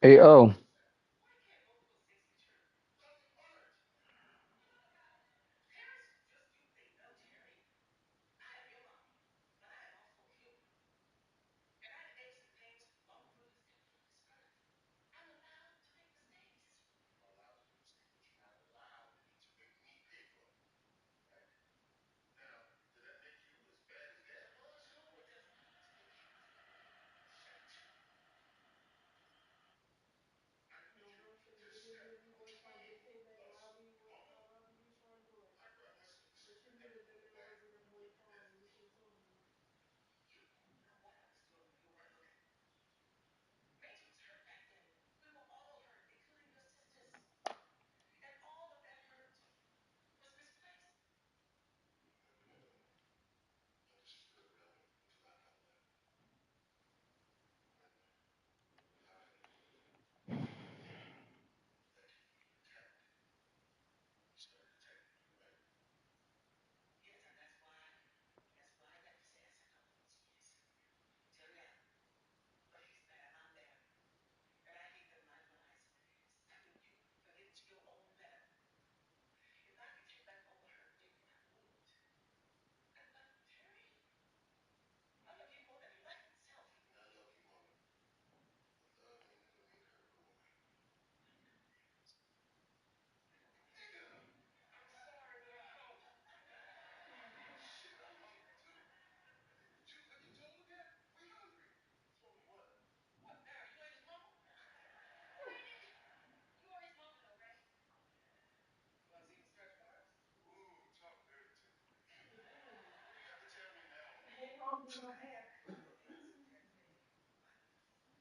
AO. No, real shit. If this nigga be worse off getting paid, why would he trying to do it? It should be that nigga wasn't a boy pawn and you should have told him that.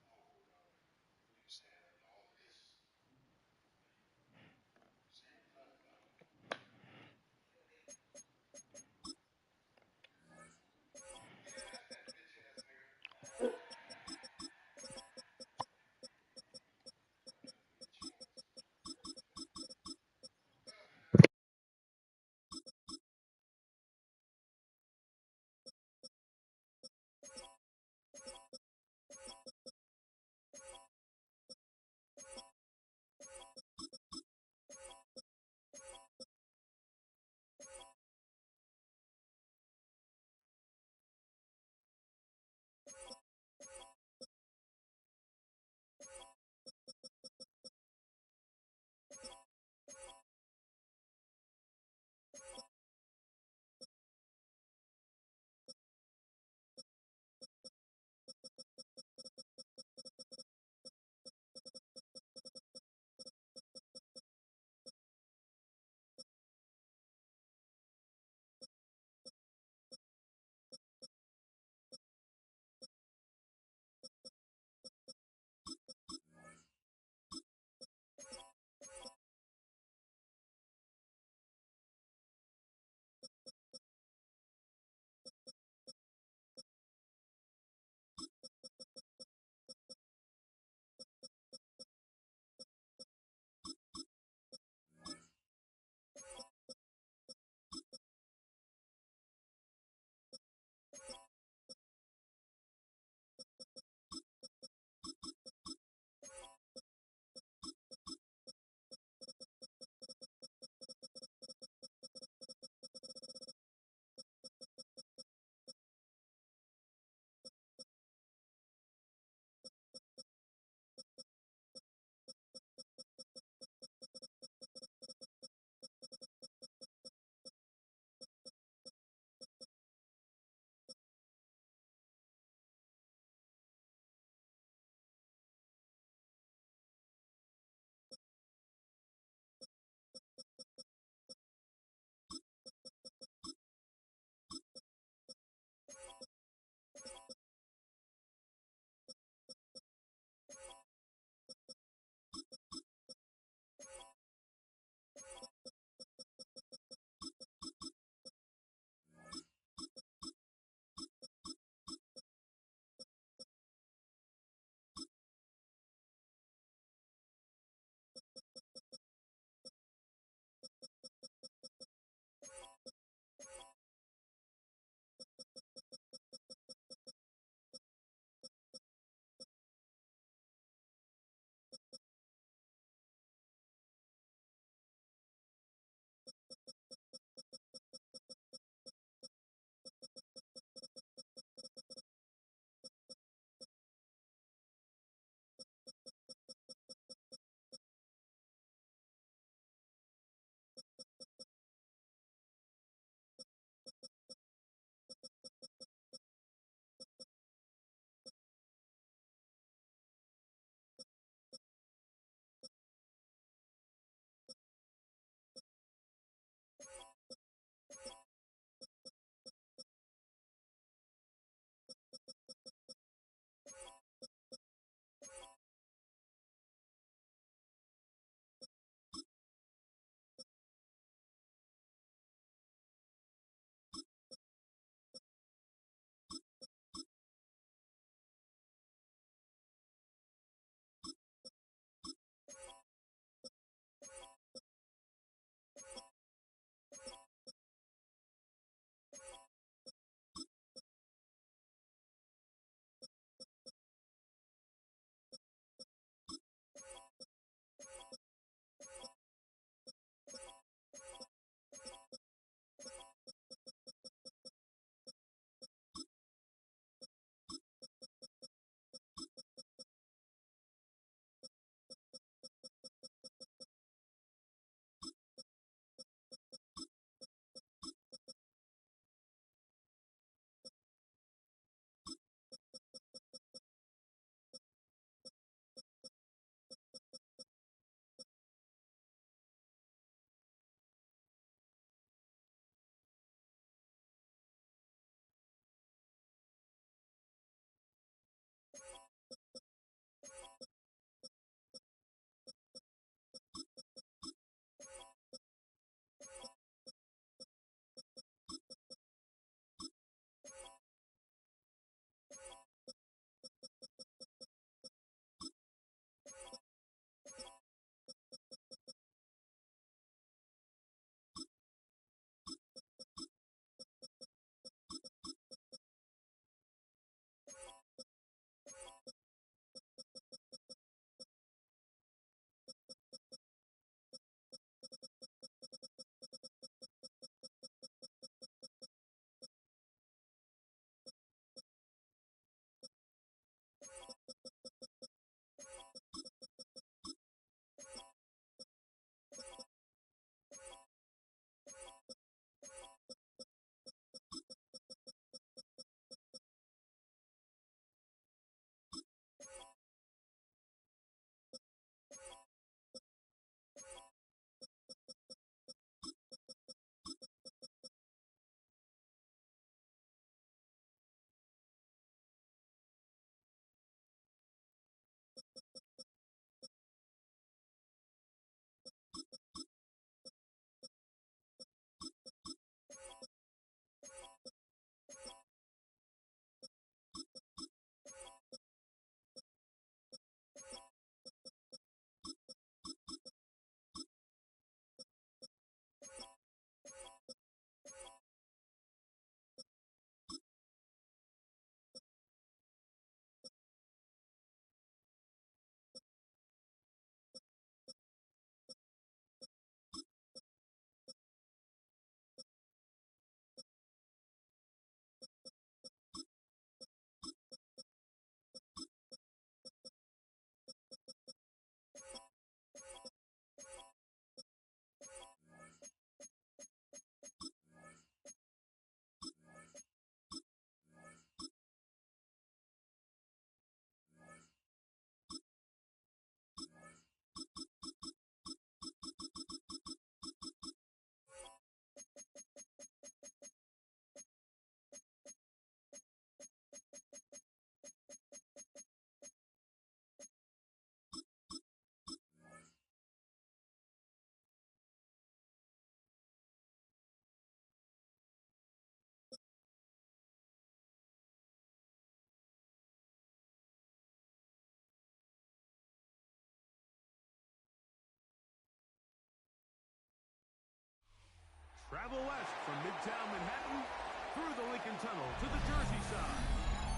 Travel west from Midtown Manhattan through the Lincoln Tunnel to the Jersey side.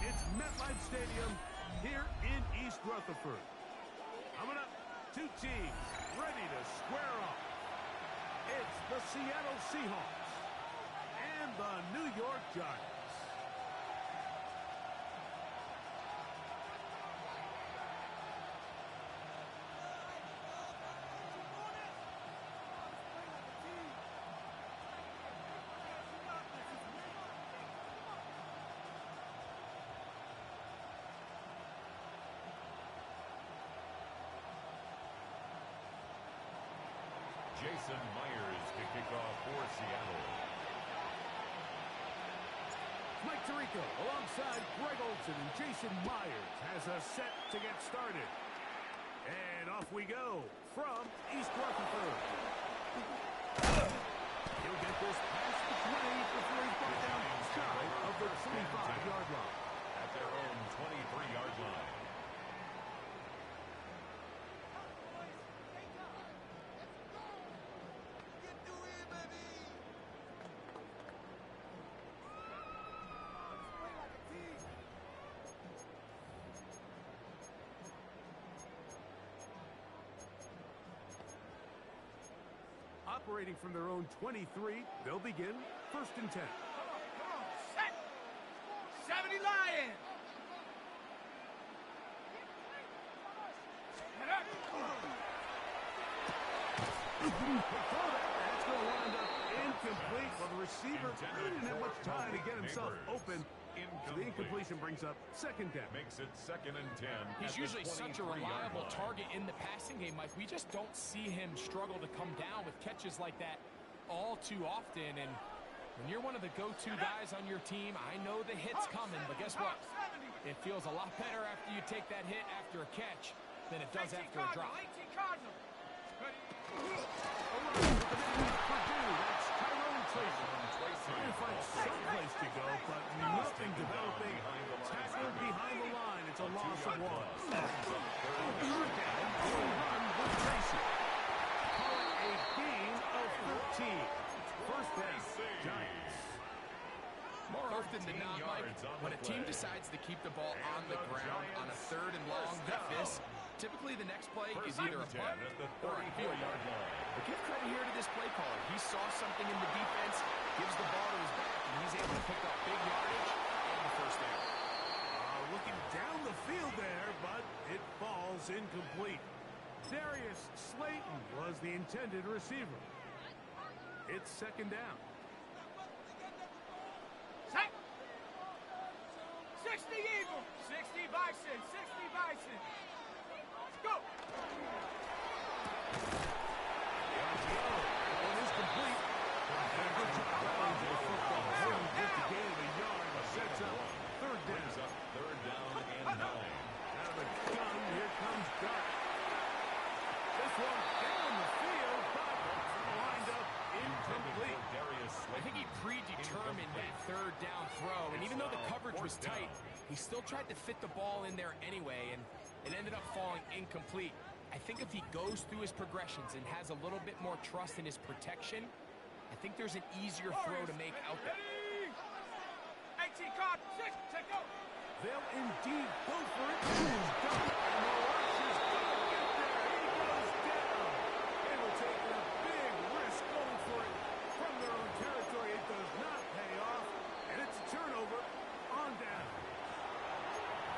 It's MetLife Stadium here in East Rutherford. Coming up, two teams ready to square off. It's the Seattle SeaHawks and the New York Giants. Jason Myers to kick off for Seattle. Mike Tirico alongside Greg Olsen and Jason Myers has a set to get started. And off we go from East Rutherford. He'll get this past the 20 before he's brought down shy of the 25-yard line. At their own 23-yard line. Operating from their own 23, they'll begin 1st and 10. Come on, set! 70 Lions! That's going to wind up incomplete. Well, the receiver didn't have much time to get himself open. So the incompletion brings up 2nd down. Makes it 2nd and 10. He's usually such a reliable target in the passing game, Mike. We just don't see him struggle to come down with catches like that all too often. And when you're one of the go-to guys on your team, I know the hit's coming, but guess what? It feels a lot better after you take that hit after a catch than it does after a drop. Trying to find some place to go, but nothing developing. Tackled behind the line. It's a loss of 1. Third down, going run with Tracy. Call it a gain of 13. 1st down, Giants. More often than not, Mike, when a team decides to keep the ball on the ground on a 3rd and long like this, typically the next play is either a punt or a field goal. But give credit here to this play caller. He saw something in the defense, gives the ball to his back, and he's able to pick up big yardage and the 1st down. Looking down the field there, but it falls incomplete. Darius Slayton was the intended receiver. It's 2nd down. 60 Eagle, 60 Bison, 60 Bison. Let's go. One is complete. And a good job running to the football. With the gain of a yard, sets up 3rd down. 3rd down and 9. Out of the gun, here comes Dart. This one down the field, but lined up incomplete. I think he predetermined that 3rd down throw, and even though the coverage was tight, he still tried to fit the ball in there anyway, and it ended up falling incomplete. I think if he goes through his progressions and has a little bit more trust in his protection, I think there's an easier throw to make out there. 18 card, 6, take go. They'll indeed go for it. And the rush is going to get there. He goes down. They were taking a big risk going for it from their own territory. It does not pay off, and it's a turnover on down.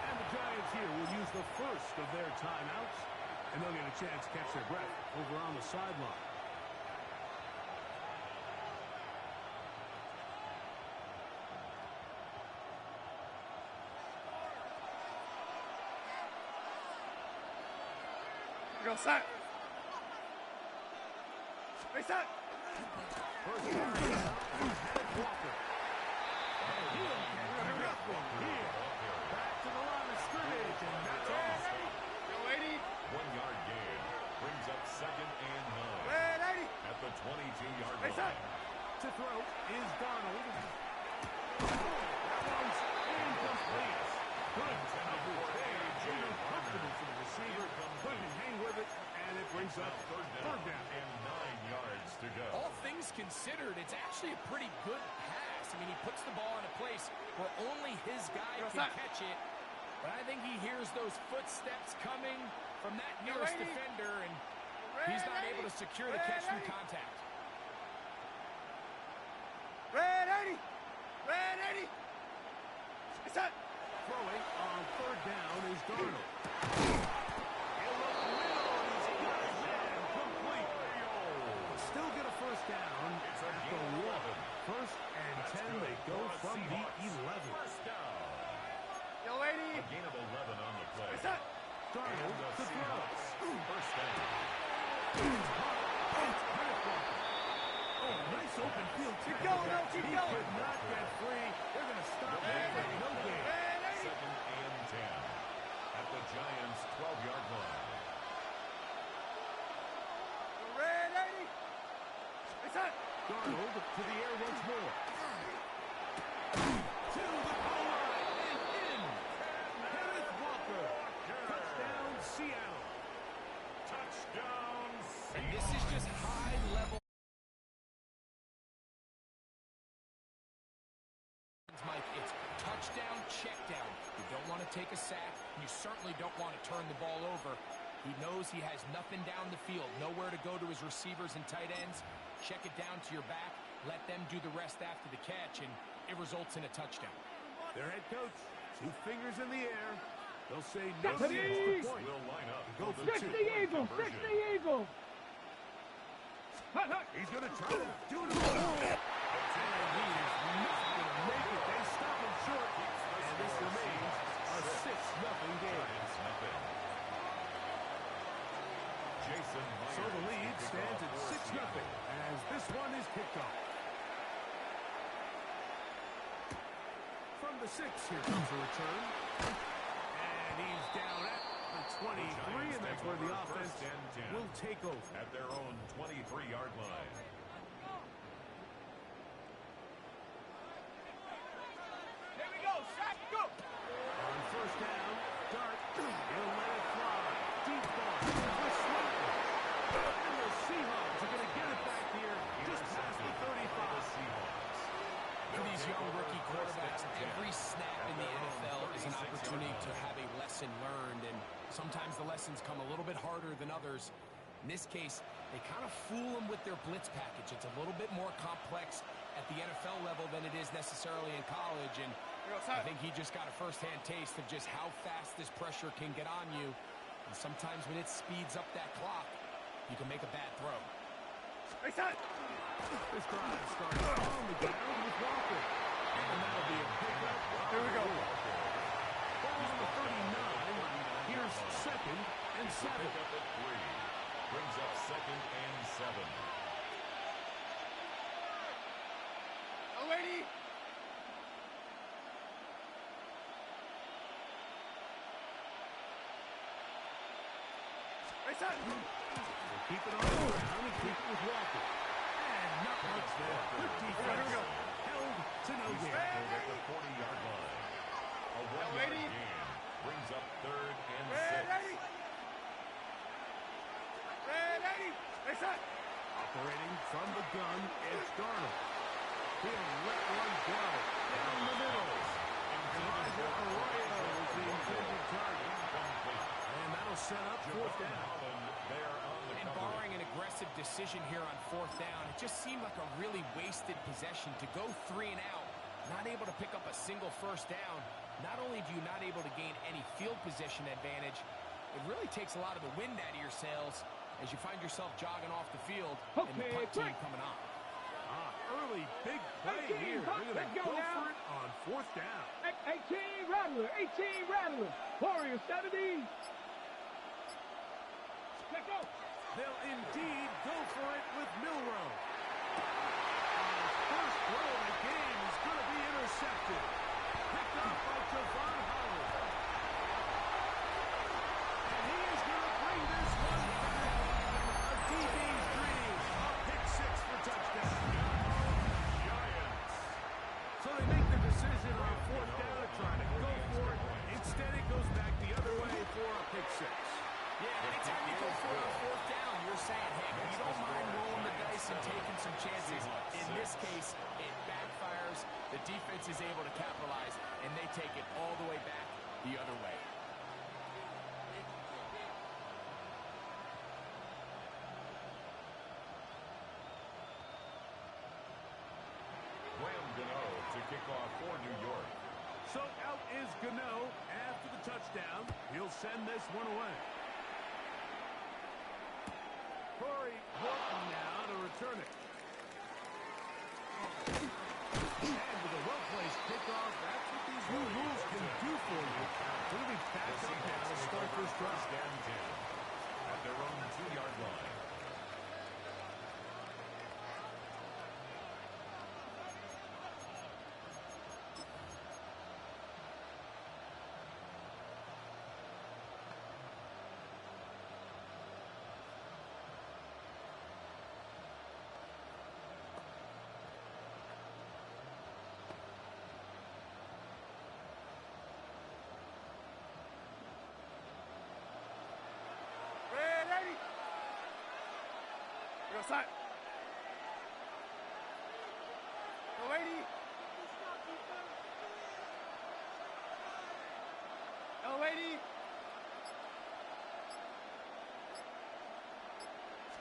And the Giants here will use the first of their timeouts, and they'll get a chance to catch their breath over on the sideline. Go set. Hey, set. First down, Walker. Here. Back to the line of scrimmage, and that's all. Go 80. 1-yard gain. Brings up 2nd and 9. Red 80. At the 22-yard Hey, set. line. To throw is Donald. That one's incomplete. Good coverage there. showing no confidence in the receiver. Couldn't hang with it, and it brings up third down. And 9 yards to go. All things considered, it's actually a pretty good pass. I mean, he puts the ball in a place where only his guy can catch it. But I think he hears those footsteps coming from that nearest defender, and he's not able to secure the catch through contact. Red 80! Red 80! It's up! Throwing on third down is Darnold. He'll look middle, and he's got his man complete. Still get a first down at the 1. First and 10, they go from the 11. First down. Yo, 80. A gain of 11 on the play. It's up. And Darnold the to throw. SeaHawks. First down. Oh, nice open field. Keep going, no, keep He going. could not get free. They're going to stop him for no gain. Red 80. Second and 10 at the Giants' 12-yard line. Red 80. It's up. Darnold to the air once more. To the goal line and in. Kenneth Walker. Touchdown, Seattle. Touchdown, And this is just high-level. Mike, it's touchdown, check down. You don't want to take a sack, and you certainly don't want to turn the ball over. He knows he has nothing down the field, nowhere to go to his receivers and tight ends. Check it down to your back, let them do the rest after the catch, and it results in a touchdown. Their head coach, 2 fingers in the air. They'll say The no Seahawks point. will line up. Go for for the 2. two-point Eagle. Fix conversion. the Eagle. Hut, hut. He's going to try to do it all. And he is not going to make it. They stop him short. And this remains a 6-0 game. Giants nothing. Jason Myers So the lead to kick stands off at for 6-0 Seattle. as this one is kicked off. From the 6, here comes a return. And he's down at the 23, and that's where the offense will take over. At their own 23-yard line. Here we go. Sack, go. On first down, Dart, he'll let it fly. Deep ball, for Slayton. And the Seahawks are going to get it back here just past the 35. Seahawks. For these young rookie quarterbacks, every snap in the NFL is an opportunity to have a lesson learned, and sometimes the lessons come a little bit harder than others. In this case, they kind of fool them with their blitz package. It's a little bit more complex at the NFL level than it is necessarily in college, and I think he just got a first-hand taste of just how fast this pressure can get on you, and sometimes when it speeds up that clock, you can make a bad throw. This drive starts on the ground with Walker. And that'll be a pickup. Here we go. Ball on the 39. Here's 2nd and 7. Pick up at 3. Brings up 2nd and 7. Yo, 80. It's up. We'll keep it on the ground and keep it with Walker. And not much there. Good defense. Held to no gain. At the 40-yard line. A 1-yard gain. Brings up 3rd and 6. Red 80. It's up. Operating from the gun, it's Darnold. He'll let one go. Down the middle. Elijah Arroyo is the intended target. And that'll set up 4th down. And barring an aggressive decision here on 4th down, it just seemed like a really wasted possession to go 3 and out, not able to pick up a single first down. Not only do you not able to gain any field position advantage, it really takes a lot of the wind out of your sails as you find yourself jogging off the field and the punt team coming on. Early big play here. They're going to go for it on 4th down. 18 Rattler. 18 Rattler. Warrior 70. Let's go. They'll indeed go for it with Milrow. First throw of the game is going to be intercepted. Picked up by Javon Howard. And he is going to bring this one back. A DB's dream. A pick 6 for touchdown. Giants. So they make the decision on 4th down to try to go for it. It's Instead, it goes back the other way for a pick six. Yeah, anytime you go for it on fourth down, you're saying, hey, you don't mind rolling the dice and taking some chances. In this case, it backfires. The defense is able to capitalize, and they take it all the way back the other way. To kick off for New York. So out is Gano after the touchdown. He'll send this one away. Corey Horton now to return it. And with a well-placed kickoff, that's what these new rules can do for you. It'll be back up now to start this drive. Down 10 at their own 2-yard line. Outside. Go 80. Go 80.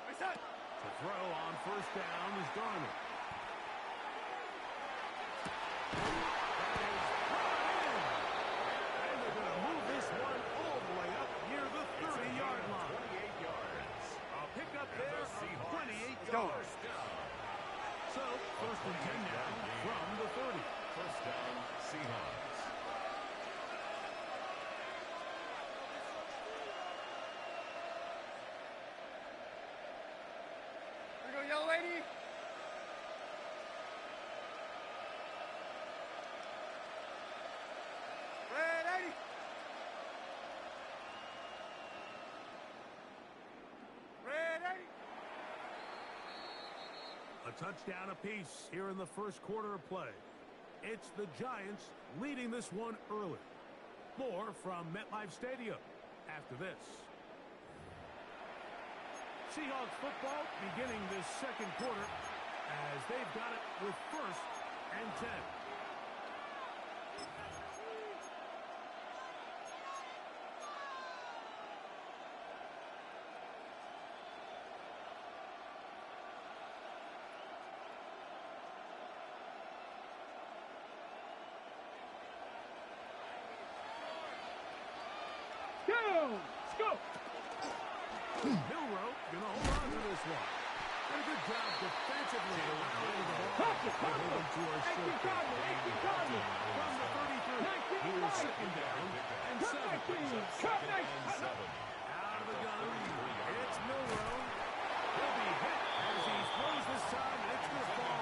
Outside. To throw on first down is Garner. And they're going to move this one all the way up near the 30-yard line. 28 yards. A pickup there of 28 Go. yards. So, first and 10 now from the 30. First down, Seahawks. Here we go, yellow lady. Red 80. Red 80. A touchdown apiece here in the first quarter of play. It's the Giants leading this one early. More from MetLife Stadium after this. Seahawks football beginning this second quarter as they've got it with first and 10. Let's go. Milrow gonna hold on to this one. Did a good job defensively allowing the ball to hold him to a short gain. From the 33, he is second down and 7. Out of the gun, it's Milrow. He'll be hit as he throws this time, and it's gonna fall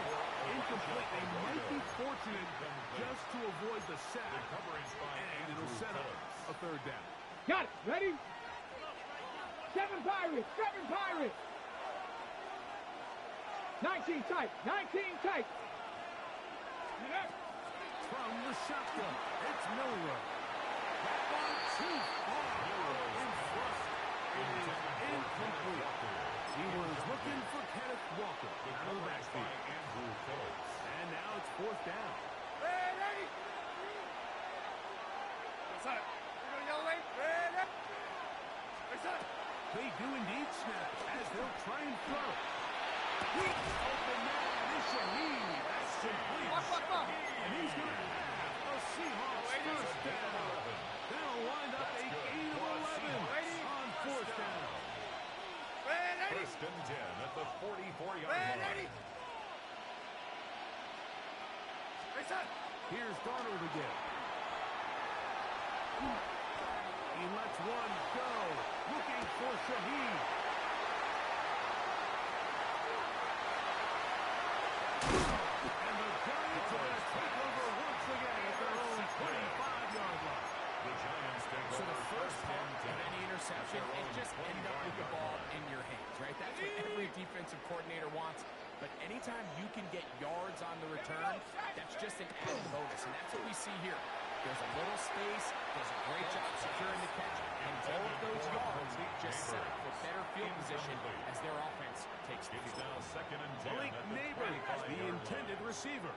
incomplete. They might be fortunate just to avoid the sack, and it'll set up a third down. Got it. Ready? 7 Pirates. 7 Pirates. 19 tight. 19 tight. From the shotgun, it's Milrow. That one too far in front. It is incomplete. He was looking for Kenneth Walker out of the backfield. And now it's fourth down. Ready? Outside. We're going yellow lane. Ready? Outside. They do indeed snap it as they'll try and throw. Open man is Shaheed. That's complete. Walk. And he's going to have a Seahawks first down. They'll wind up a gain of 11 on fourth down. Ready? First and 10 at the 44-yard Ready? line. Outside. Here's Darnold again. He lets one go. Looking for Shaheed. And the Giants are going to take over once again at their own 25-yard line. The Giants take So over the first first part and of 10. any interception is just end up with the ball in your hands, right? That's what every defensive coordinator wants. But anytime you can get yards on the return, that's just an added bonus. And that's what we see here. There's a little space, does a great job securing the catch, and all of those yards just set up for better field position as their offense takes the field. Now second and 10. Malik Neighbors is the intended receiver.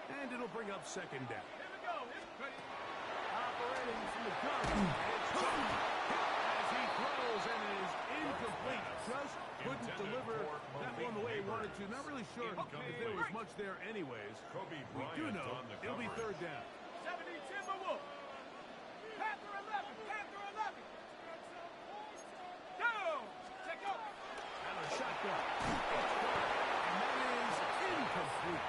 And it'll bring up second down. Here we go. Operating from the gun. It's caught as he throws and it is incomplete. Just couldn't deliver that one the way he wanted to. Not really sure if there was much there anyways. We do know it'll be third down. 70 Timberwolves. Panther 11. Panther 11. Down. Check out. And a shotgun. And that is incomplete.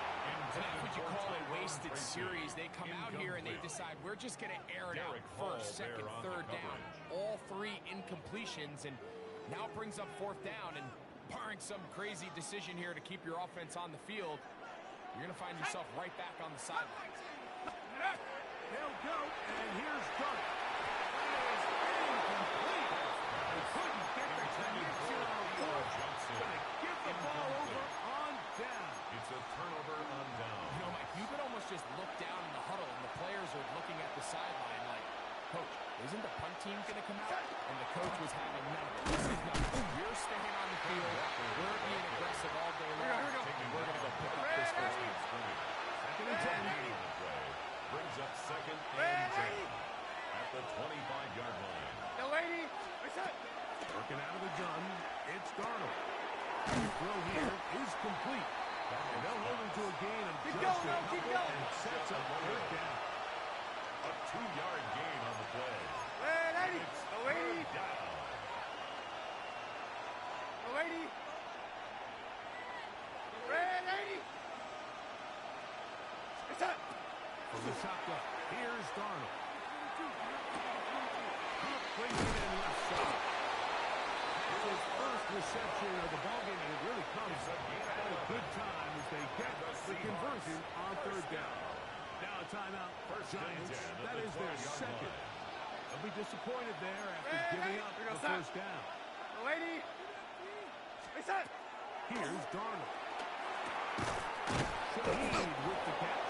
That's what you call a wasted series. They come out here and they decide we're just going to air it out first, second, third down. All three incompletions, and now it brings up fourth down. And barring some crazy decision here to keep your offense on the field, you're going to find yourself right back on the sidelines. They'll go, and here's Dunk. That is incomplete. They couldn't get the connection on fourth. Going to give the ball over on down. It's a turnover on down. You know, Mike, you could almost just look down in the huddle, and the players are looking at the sideline like, Coach, isn't the punt team going to come out? And the coach was having none of it. This is nothing. You're staying on the field. We're being aggressive all day long. We're going to go pick up this first down. Second and 10. Brings up second and 10 at the 25-yard line. Delaney. Reset. Working out of the gun, it's Darnold. The throw here is complete. And they'll hold him to a gain of Keep just going, a Mel, keep couple going. and sets up third down. A 2-yard gain on the play. Delaney. It's Delaney. third down. Delaney. Delaney. Reset. From the shotgun, here's Darnold. Brings it in left side. That's his first reception of the ballgame, and it really comes at a good time as they get the conversion on third down. Now a timeout. Giants, that is their second. They'll be disappointed there after giving up the first down. Delaney. Reset. Here's Darnold. Shaheed with the catch.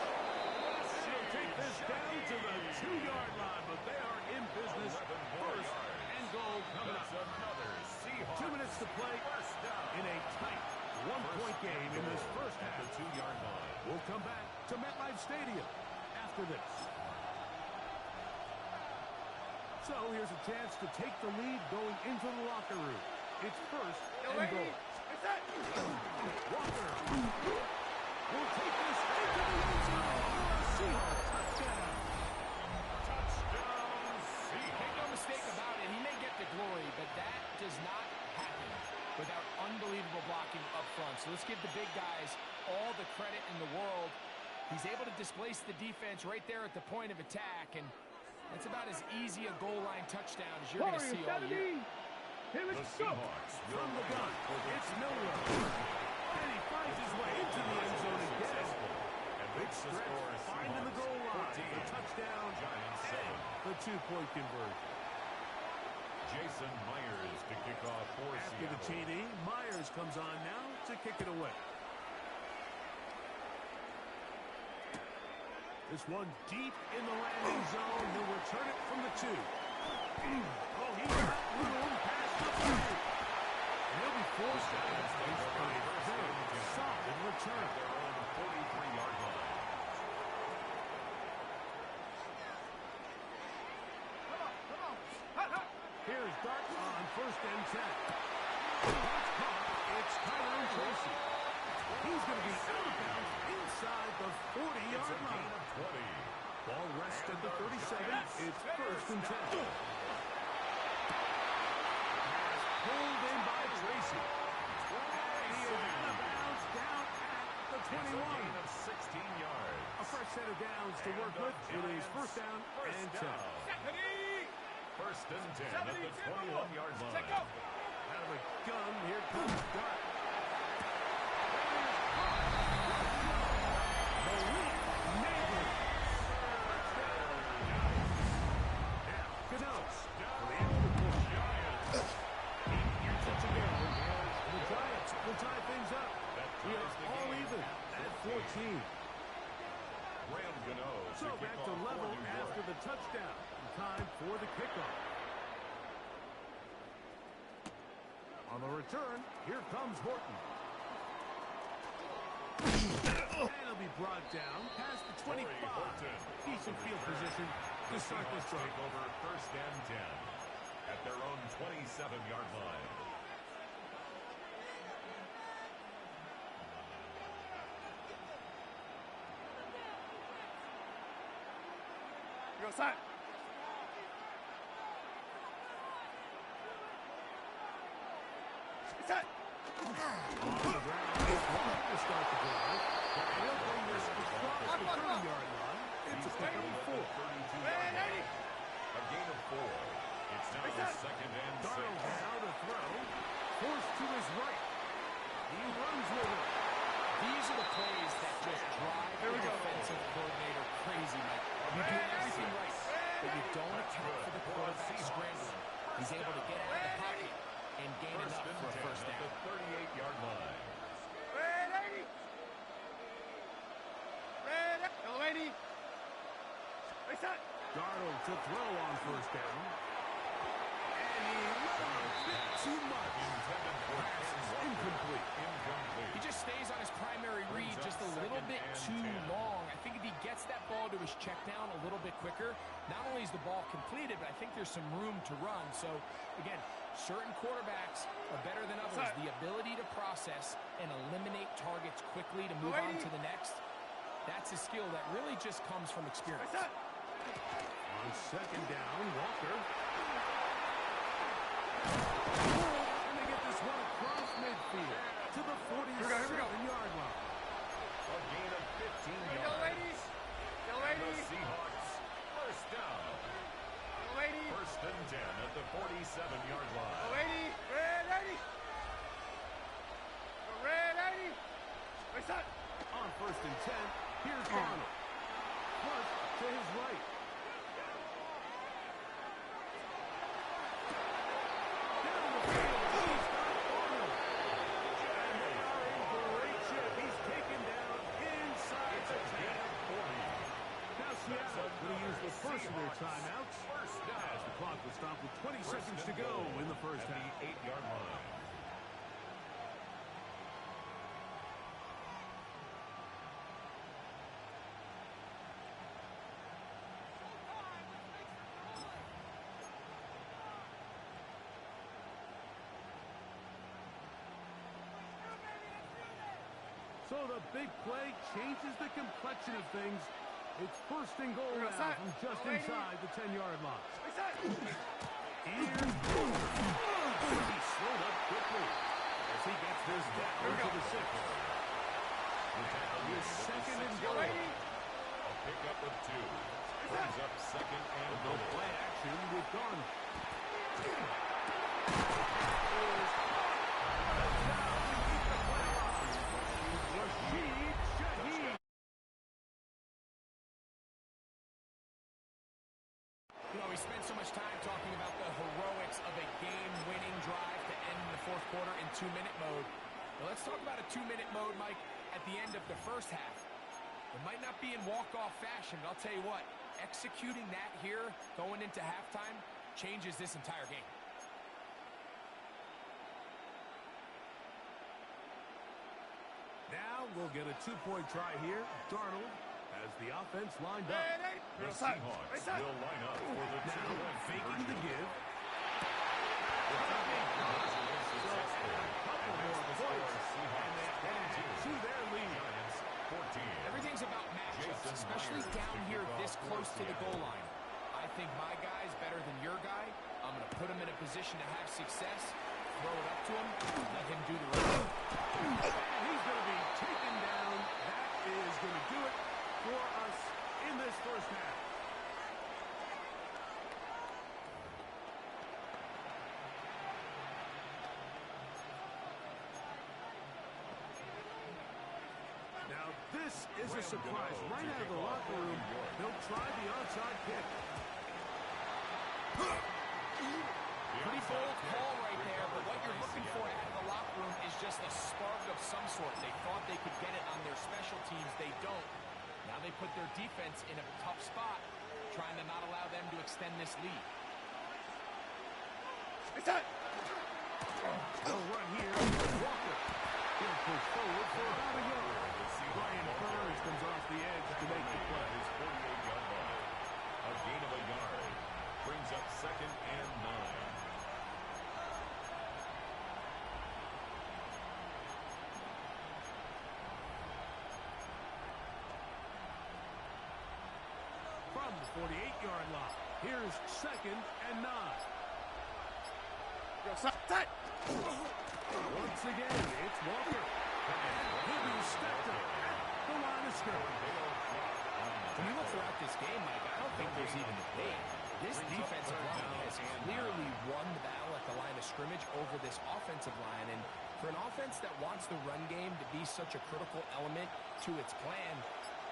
They'll take this down to the 2-yard line, but they are in business. First and goal coming up. Another Seahawks. 2 minutes to play in a tight one-point game in this first half. At the 2-yard line. We'll come back to MetLife Stadium after this. So here's a chance to take the lead going into the locker room. It's first and goal. Reset. Walker will take this into the end zone for a Seahawks touchdown. Touchdown, Make Seahawks. no mistake about it, he may get the glory, but that does not happen without unbelievable blocking up front. So let's give the big guys all the credit in the world. He's able to displace the defense right there at the point of attack, and that's about as easy a goal line touchdown as you're going to see all year. Here we The go. Seahawks From the gun, it's Miller. And he finds his way into the end zone again. And Big stretch, finding the goal line. The touchdown, Giants and 7. the 2-point conversion. Jason Myers to kick off for After the Seattle. TD, Myers comes on now to kick it away. This one deep in the landing zone. He'll return it from the 2. Oh, he got room past the 3. And he'll be forced out of space by a very solid return. Their own 43-yard line. Here's Dart on first and 10. That's caught. It's Tyrone Tracy. He's going to be out of bounds inside the 40-yard line. 20. Ball rests at the 37. It's first and 10. Pulled in by Tracy. And he is out of bounds down at the 21. Gain of 16 yards. A fresh set of downs to work with. It is first down and 10. First and 10 at the 21-yard line. Check out. Out of the gun, here comes Dart. Malik Neighbors. Canucks for the end of the quarter. 8 years to go. The Giants will tie things up. We are all even at 14. So back to level after the touchdown. Time for the kickoff. On the return, here comes Horton. And he'll be brought down past the 25. Decent field position to start this drive. Take over first and 10 at their own 27-yard line. Go side. Set. On the ground, to start the drive. They'll bring this across the 30-yard line. It's a pick up of 4. A gain of 4. It's now the second and 6. Darnold now to throw. Forced to his right. He runs with it. These are the plays that just drive the defensive coordinator crazy, Mike. You do everything right, but you don't account for the quarterback scrambling. He's able to get out of the pocket and gain enough for a first down. At the 38-yard line. Darnold to throw on first down. And he let a bit too much. Incomplete. He just stays on his primary read just a little bit too long. I think if he gets that ball to his check down a little bit quicker, not only is the ball completed, but I think there's some room to run. So, again, certain quarterbacks are better than others. The ability to process and eliminate targets quickly to move on to the next, that's a skill that really just comes from experience. On second down, Walker. And they get this one across midfield to the 47-yard line. A gain of 15 yards. The Seahawks first down. First and 10 at the 47-yard line. On first and 10, here's Darnold. Flush to his right. Down the field, he's got Arnold. And they are in great shape. He's taken down inside the 10. Now Seattle going to use the first of their timeouts as the clock will stop with 20 seconds to go in the first half. The 8-yard line. So the big play changes the complexion of things. It's first and goal now from just inside the 10-yard line. Here's he slowed up quickly as he gets this down to the 6. Here's second and goal. A pickup of 2. Brings up second and No goal. play action with Gunn. We spent so much time talking about the heroics of a game-winning drive to end the fourth quarter in 2-minute mode. Well, let's talk about a 2-minute mode, Mike, at the end of the first half. It might not be in walk-off fashion, but I'll tell you what, executing that here going into halftime changes this entire game. Now we'll get a 2-point try here. Darnold has the offense lined up. The Seahawks will line up for the Now two-point faking the conversion. give. To their lead. Everything's about matchups, especially down here this close to the goal line. I think my guy's better than your guy. I'm going to put him in a position to have success, throw it up to him, let him do the rest. And he's going to be taken down. That is going to do it for us in this first half. Now, this is a surprise. Right out of the locker room, they'll try the onside kick. Pretty bold call right there, but what you're looking for out of the locker room is just a spark of some sort. They thought they could get it on their special teams. They don't. Now they certainly put their defense in a tough spot, trying to not allow them to extend this lead. They'll run here. Walker. He'll push forward for about a yard. Brian Burns comes off the edge to make the play. His 48-yard line. A gain of a yard. Brings up 2nd and 9. From the 48-yard line, here's 2nd and 9. Once again, it's Walker. And he'll be stepped up at the line of scrimmage. When you look throughout this game, Mike, I don't think there's even a debate. This defensive line has clearly won the battle at the line of scrimmage over this offensive line. And for an offense that wants the run game to be such a critical element to its plan,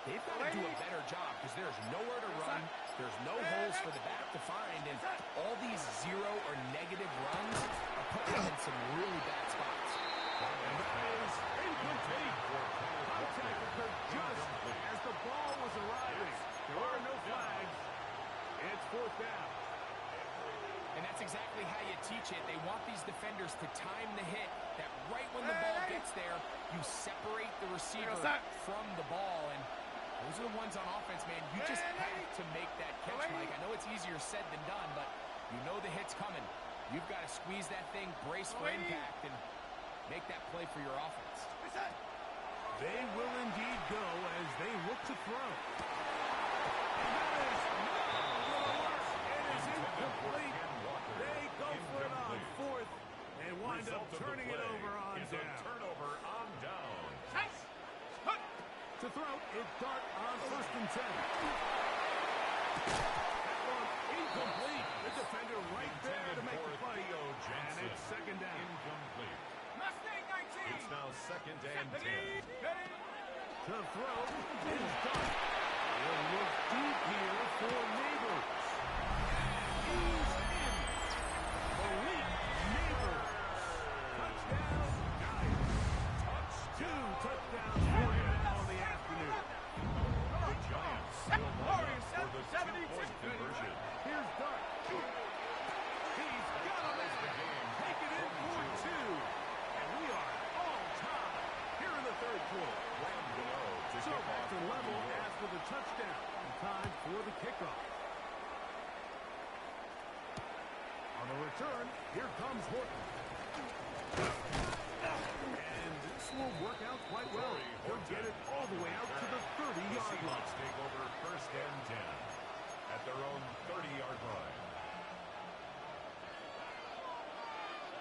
they've got to do a better job because there's nowhere to run. There's no holes for the back to find. And all these zero or negative runs are putting them in some really bad spots. And that is incomplete. Contact occurred just as the ball was arriving. There are no flags. It's 4th down. And that's exactly how you teach it. They want these defenders to time the hit, that right when the ball gets there, you separate the receiver from the ball. And those are the ones on offense, man. You just have to make that catch, Mike. I know it's easier said than done, but you know the hit's coming. You've got to squeeze that thing, brace for impact, and make that play for your offense. They will indeed go as they look to throw. And that is not going to work. It is incomplete. They go for it on 4th and wind up turning it over on down. Turnover on down. To throw, it's Dart on 1st and 10. That one incomplete. The defender right there to make the play. And it's 2nd down. Incomplete. It's now 2nd and 10. To throw is Dart. He'll look deep here for Neighbors. He's in. Malik Neighbors. Touchdown, Giants. 2 touchdowns for him on the afternoon. The Giants still line up for the 2-point conversion. Here's Dart. He's got a man. Take it in for 2. And we are all tied here in the 3rd quarter. So back to level after the touchdown. Time for the kickoff. On the return, here comes Horton. And this will work out quite well. He'll get it all the way out to the 30-yard line. Seahawks take over 1st and 10 at their own 30-yard line.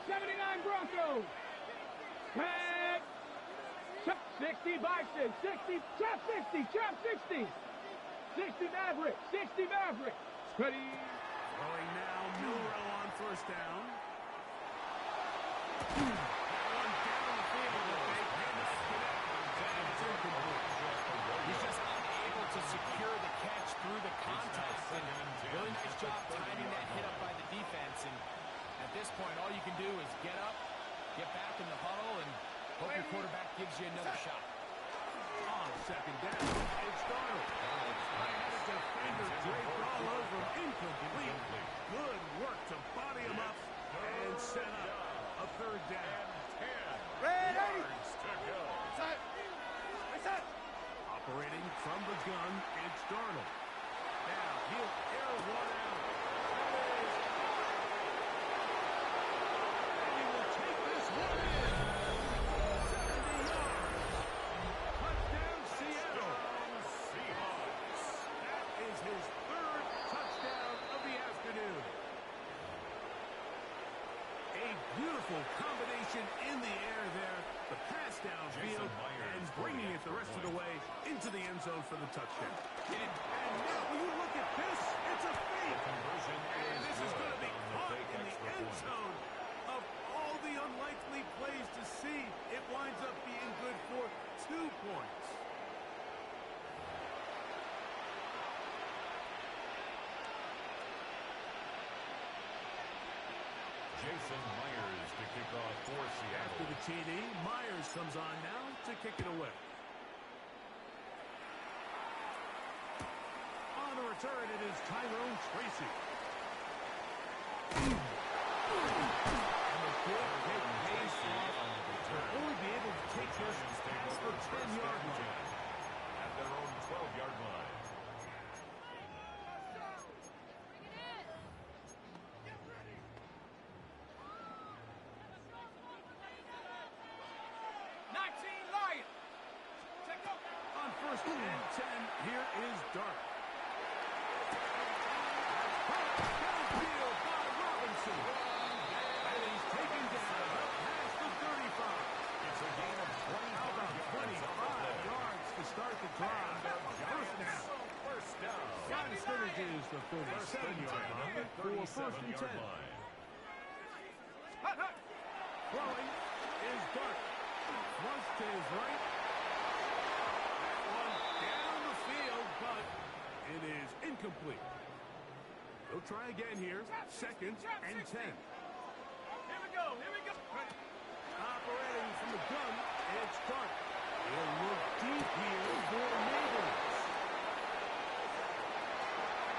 79 Broncos. Pack. 60 Bison. 60. Chop 60. Chop 60. 60 Maverick. 60 Maverick. Ready. Throwing now, Milrow on 1st down. That one down the field, but they cannot connect. And it's incomplete. He's just unable to secure the catch through the contact. And really nice job timing that hit up by the defense. And at this point, all you can do is get up, get back in the huddle, and hope your quarterback gives you another shot. On 2nd down, it's Darnold. I had a defender draped all over him. Incomplete. Good work to body him up and set up a 3rd down. 10 yards to go. Operating from the gun, it's Darnold. Now he'll air one out. And he will take this one in. 70 yards. Touchdown, Seattle. Seahawks. That is his 3rd touchdown of the afternoon. A beautiful combination in the air there. The pass downfield and bringing it the rest of the way into the end zone for the touchdown. And now when you look at this, it's a fake. And this is going to be caught in the end zone. Of all the unlikely plays to see, it winds up being good for 2 points. Jason Myers to kick off for Seattle. After the TD, Myers comes on now to kick it away. return, it is Tyrone Tracy. And the good kick pays off. They'll only be able to take this past the 10-yard line. At their own 12-yard line. On first and 10, here is Dart. Downfield by Robinson. And he's taken down up past the 35. It's a gain of 25 yards to start the drive. First down. First down. Line of scrimmage is the 37-yard line for first and 10. Throwing is Dart. Once to his right. Down the field, but it is incomplete. They'll try again here. Second and 10. Here we go. Operating from the gun, it's Dart. He'll look deep here for Neighbors.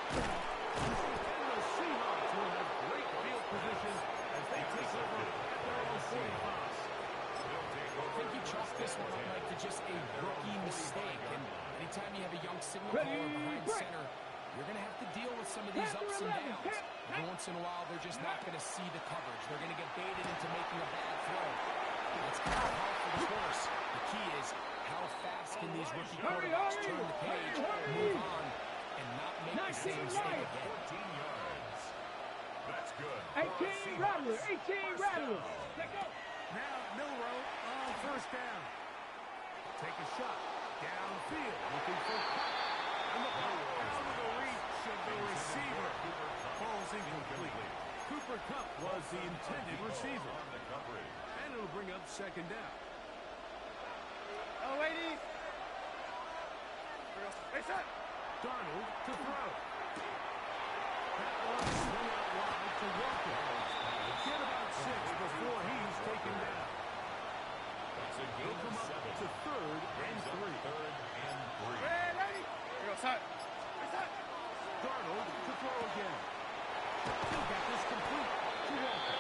And the Seahawks will have great field position as they take over at their own 45. I think you chalk this one up like to just a rookie mistake. And anytime you have a young signal caller behind center, you're going to have to deal with some of these ups and downs. Every once in a while, they're just not going to see the coverage. They're going to get baited into making a bad throw. It's kind of hard for the course. The key is how fast can these rookie quarterbacks turn the page, move on, and not make the same mistake again. 14 yards. That's good. 18 Rattler. 18 Rattler. Now Milrow on first down. Take a shot. Downfield. Looking for Cup. And the ball out of the reach of the receiver. Ball's incomplete. Cooper Kupp was the intended receiver. On the coverage. And it'll bring up second down. Oh, ladies. Hey, son. Darnold to throw. That one swung out wide to Walker. Get about 6 before he's taken down. That's a gain He'll come of up 7. to third and 3. Third and 3. Hey, lady. Here we go, son. Hey, son. Darnold to throw again. He'll get this complete to Walker.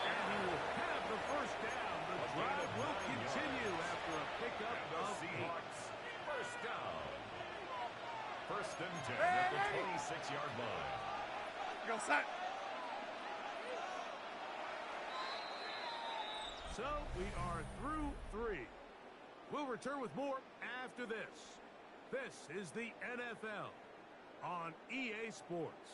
And he will have the first down. The drive will continue after a pickup And the of 8. Seahawks first down. First and 10 at the 26-yard line. Here we go, son. So we are through 3. We'll return with more after this. This is the NFL on EA Sports.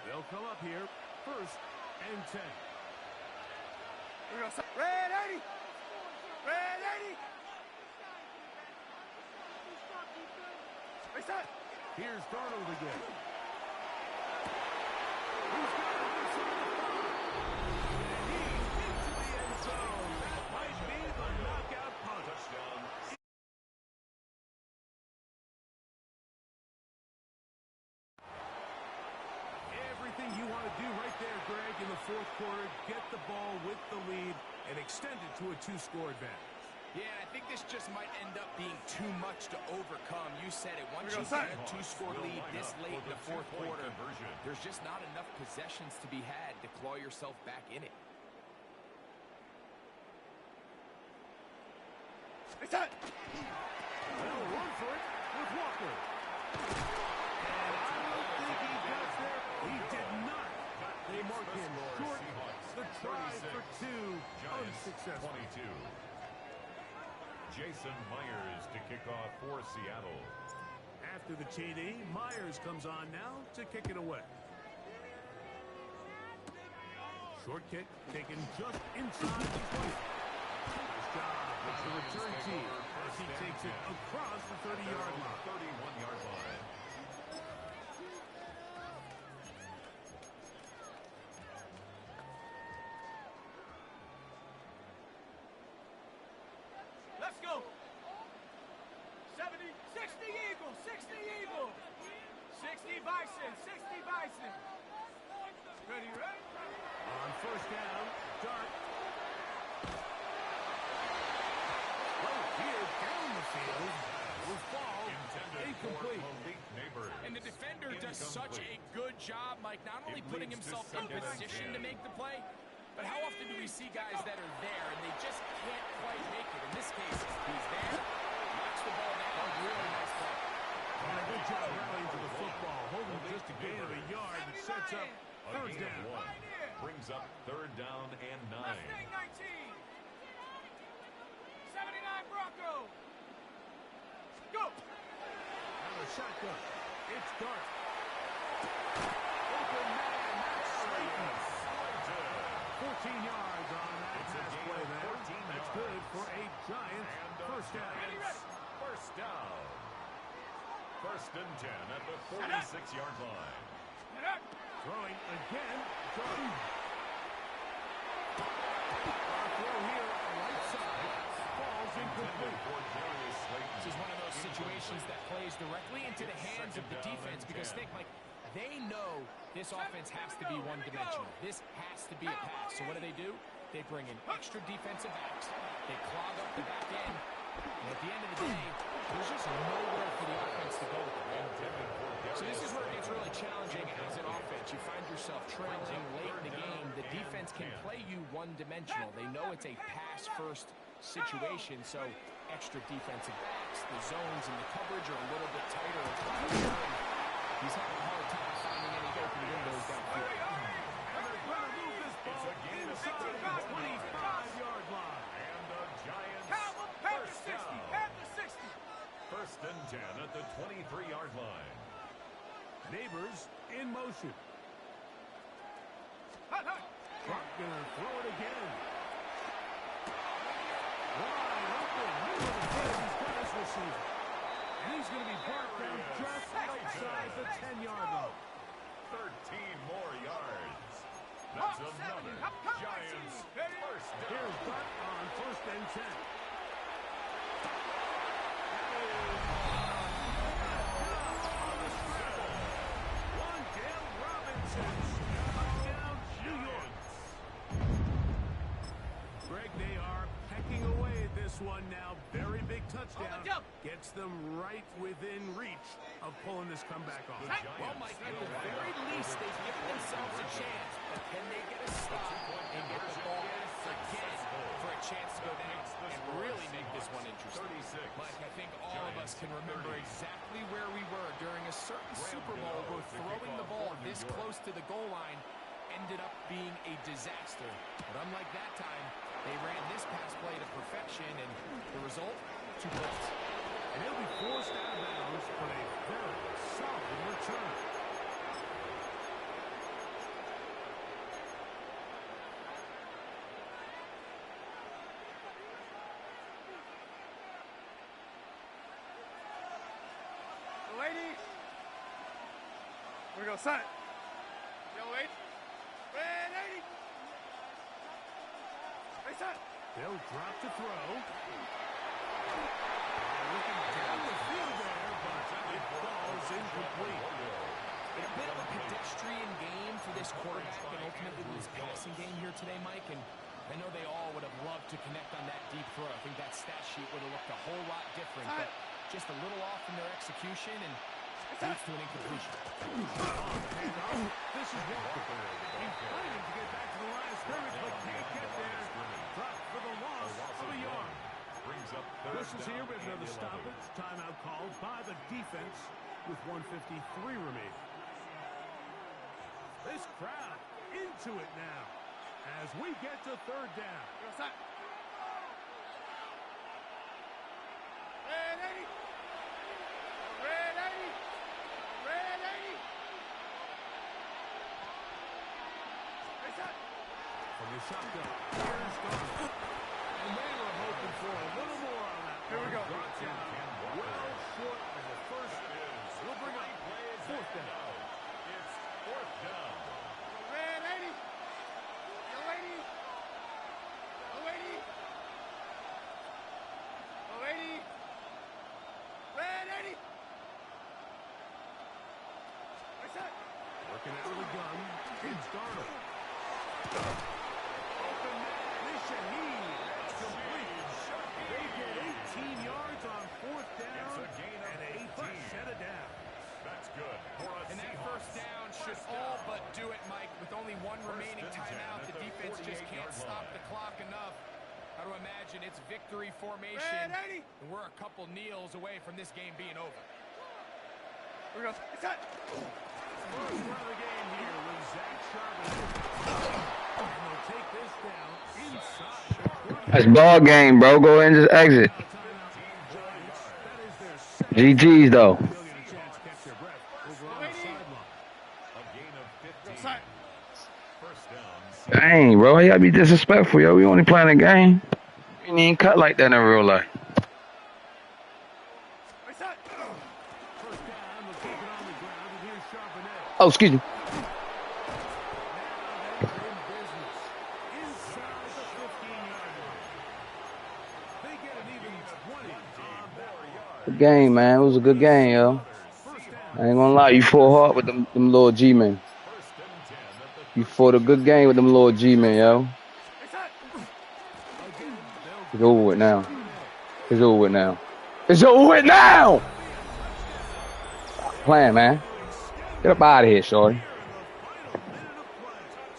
They'll come up here, first and 10. Here we go, son. Red 80. Red 80. Hey, son. Here's Darnold again. He's got it inside the 5. And he's into the end zone. That might be the knockout punt. Touchdown. Everything you want to do right there, Greg, in the fourth quarter. Get the ball with the lead and extend it to a 2-score advantage. Yeah, I think this just might end up being too much to overcome. You said it. Once Here you we go, get a son. 2-score lead this late in the fourth two-point quarter, conversion. there's just not enough possessions to be had to claw yourself back in it. Hey, son. They'll run for it with Walker. And I don't think he got there. He did not. They mark him short. The try for 2 unsuccessful. 22. Jason Myers to kick off for Seattle. After the TD, Myers comes on now to kick it away. Short kick taken just inside the 20. Nice job with the return team as he takes it across the 30-yard line. 31-yard line. Let's go. 70, 60 Eagles, 60 Eagles. 60 Bison, 60 Bison. first down. Dart. Here, down the field. Will fall. Incomplete. And the defender does such a good job, Mike, not only putting himself in position to make the play, but how often do we see guys that are there and they just can't quite make it? In this case, he's there, knocks the ball down, really nice play. And a good job rallying to the football, holding just a gain of a yard that sets up third down. Brings up third down and 9. Mustang 19. 79 Broncos. Go. Now the shotgun. It's Dart. Open man. That's Slayton. 14 yards on that pass play there. That's good for a Giant first down. First down. First and 10 at the 46-yard line. Throwing again. Jordan. Our throw here, right side. Falls incomplete. This is one of those situations that plays directly into the hands of the defense because think, like, they know this offense has to be one-dimensional. This has to be a pass. So what do? They bring in extra defensive backs. They clog up the back end. And at the end of the day, there's just nowhere for the offense to go with it. So this is where it gets really challenging as an offense. You find yourself trailing late in the game. The defense can play you one-dimensional. They know it's a pass-first situation, so extra defensive backs, the zones and the coverage are a little bit tighter. He's having a hard time finding any open windows downfield. And they're going to move this ball inside the 25-yard line. And the Giants First down. First and 10 at the 23-yard line. Neighbors in motion. Clark gonna throw it again. Wide open. Middle of the field. He's got his receiver. And he's going to be brought down just outside the 10-yard line. 13 more yards. That's another Giants first down. Here's Butt on first and 10. Greg, they are pecking away at this one now. Very big touchdown. Gets them right within reach of pulling this comeback off. Well, Mike, at the very least, they've given themselves a chance. But can they get a stop and get the ball again for a chance to go down and really make this one interesting? Mike, I think all of us can remember exactly where we were during a certain Super Bowl where throwing the ball this close to the goal line ended up being a disaster. But unlike that time, they ran this pass play to perfection, and the result, 2 points. And he'll be forced out of bounds, but a very solid return. Lady. We're going to sign it. Yo, wait. Red 80. Hey, son. They'll drop to throw. Looking down the field there, but it falls incomplete. A bit of a pedestrian game for this quarterback and ultimately his passing game here today, Mike. And I know they all would have loved to connect on that deep throw. I think that stat sheet would have looked a whole lot different, but just a little off in their execution and leads to an incompletion. This is walkable. He's planning to get back to the line of scrimmage, but can't get there. Dropped for the loss of a yard. Brings up This is here with another stoppage. Timeout called by the defense with 1:53 remaining. This crowd into it now as we get to third down. Red 80. Red 80. Red 80. Hey, son. From the shotgun, here's Garner. And they were hoping for a little more on that. Here we go. Brought down well short of the first. We'll bring up fourth down. It's fourth down. Red 80. Yo, 80. Yo, 80. Yo, 80. Red 80. Hey, son. Working out of the gun. It's Garner. down should all but do it, Mike. With only one remaining timeout, the defense just can't stop the clock enough. How to imagine it's victory formation, and we're a couple kneels away from this game being over. Here we go. It's hot. First run of the game here with Zach Charbonnet. And they'll take this down inside. That's ball game, bro. Go ahead and just exit. GG's though. Dang, bro. You gotta be disrespectful, yo. We only playing a game. You ain't even cut like that in real life. Oh, excuse me. Good game, man. It was a good game, yo. I ain't gonna lie, you fought hard with them little G-men. You fought a good game with them little G-men, yo. It's over with now. It's over with now. It's over with now! Stop playing, man. Get up out of here, shorty.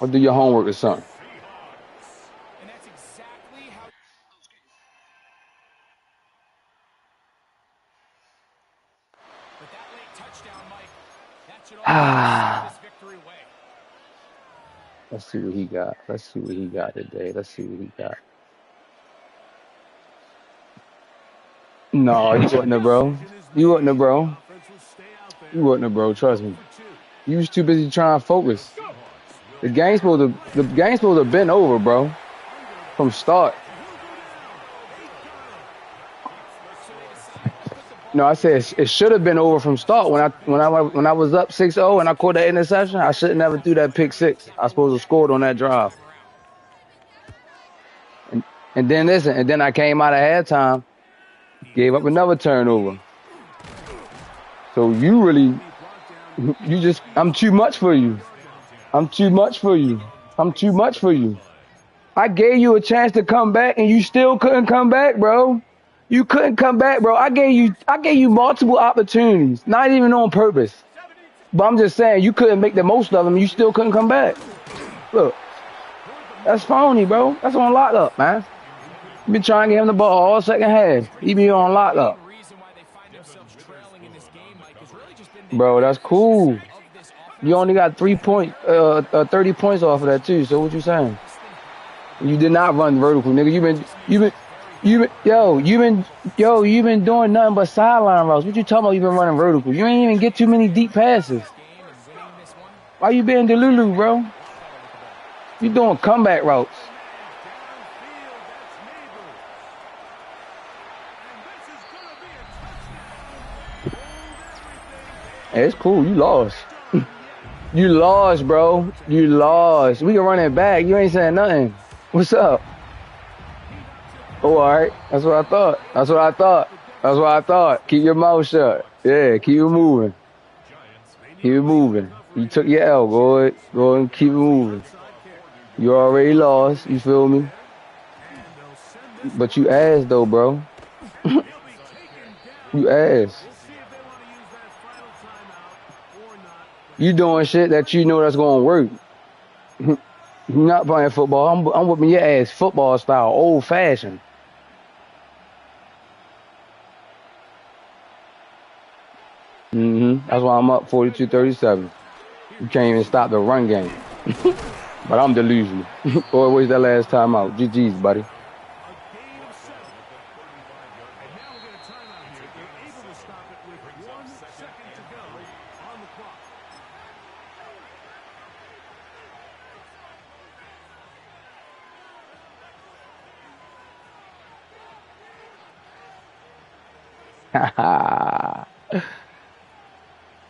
Or do your homework or something. And that's exactly how... But that late touchdown, Mike, that should all this victory away. Let's see what he got. Let's see what he got today. Let's see what he got. No, you wasn't there, bro. You wasn't there, bro. You wasn't there, bro. Trust me. You was too busy trying to focus. The game's supposed to have been over, bro. From start. No, I said it should have been over from start. When I was up 6-0 and I caught that interception, I should have never threw that pick six. I supposed to have scored on that drive. And then listen, and then I came out of halftime, gave up another turnover. So I'm too much for you. I'm too much for you. I'm too much for you. I gave you a chance to come back and you still couldn't come back, bro. You couldn't come back, bro. I gave you multiple opportunities, not even on purpose. But I'm just saying, you couldn't make the most of them. You still couldn't come back. Look, that's phony, bro. That's on lockup, man. You been trying to get him the ball all second half. He be on lockup. Bro, that's cool. You only got 30 points off of that too. So what you saying? You did not run vertical, nigga. You've been doing nothing but sideline routes. What you talking about? You've been running vertical. You ain't even get too many deep passes. Why you being Delulu, bro? You doing comeback routes. Hey, it's cool. You lost. You lost, bro. You lost. We can run it back. You ain't saying nothing. What's up? Oh, all right. That's what I thought. That's what I thought. That's what I thought. Keep your mouth shut. Yeah, keep it moving. Keep it moving. You took your L. Go ahead and keep it moving. You already lost. You feel me? But you ass, though, bro. You ass. You doing shit that you know that's gonna work. You're not playing football. I'm whipping your ass football style, old fashioned. That's why I'm up 42-37. You can't even stop the run game. But I'm delusional. Boy, where's that last time out? GG's, buddy.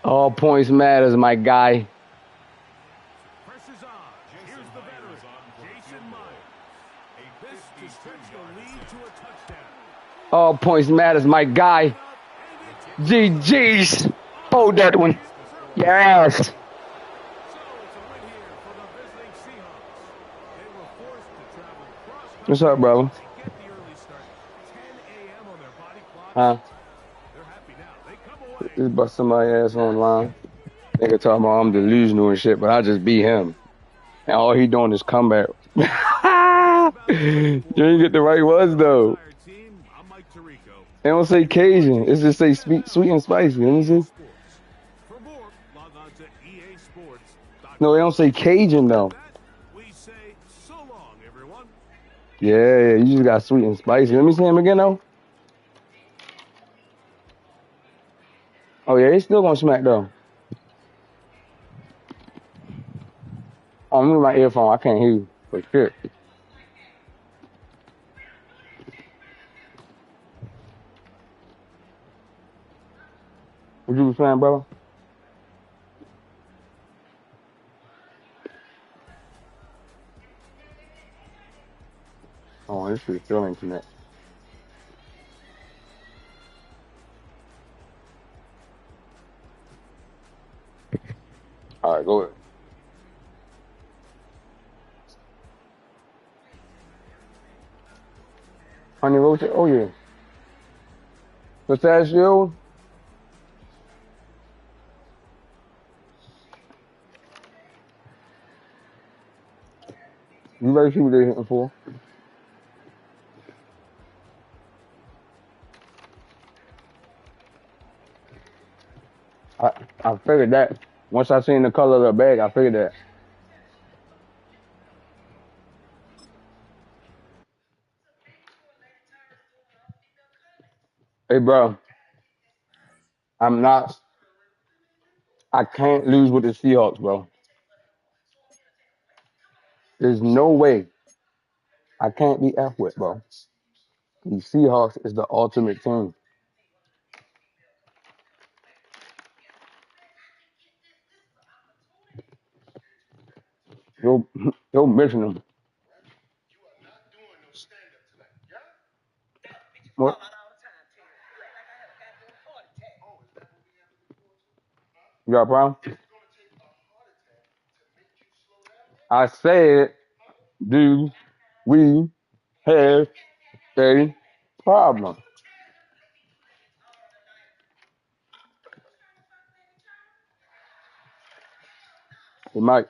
All points matters, my guy. Presses on. Here's the veteran, Jason Myers. This to stretch the lead to a touchdown. All points matters, my guy. GG's. Hold that one. Your ass. So it's a win here for the visiting Seahawks. They were forced to travel cross-country What's up, brother? to get the early start. 10 a.m. on their body clock. Huh? They're happy now. They come away. Just bust somebody's ass online. Nigga talking about I'm delusional and shit, but I just beat him. And all he doing is comeback. You didn't get the right words though. Team, I'm Mike Tirico. They don't say Cajun. It's just say sweet and spicy. Let me see. For more, log on to easports.com. No, they don't say Cajun though. We say so long, everyone. Yeah, you just got sweet and spicy. Let me see him again though. Oh yeah, they still gonna smack though. Oh, I'm in my earphone. I can't hear you for shit. What you was saying, brother? Oh, this shit still ain't connect. All right, go ahead. Honey roast? Oh yeah. Pistachio? You better see what they're hitting for. I I figured that. Once I seen the color of the bag, I figured that. Hey, bro, I'm not. I can't lose with the Seahawks, bro. There's no way I can't be F with, bro. The Seahawks is the ultimate team. You're, you're missing them. What? You got a problem? I said, do we have a problem? Hey, Mike,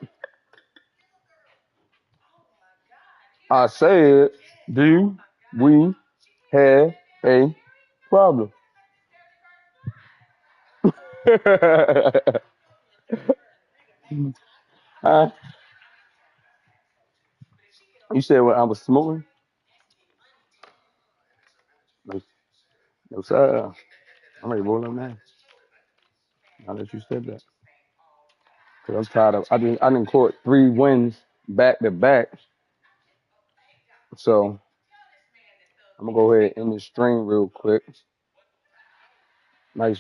I said, do we have a problem? Huh? You said when I was smoking? No, no sir. I'm ready to roll up now. Now that you said that. Cause I'm tired of I didn't caught 3 wins back to back. So I'm gonna go ahead and end this stream real quick. Nice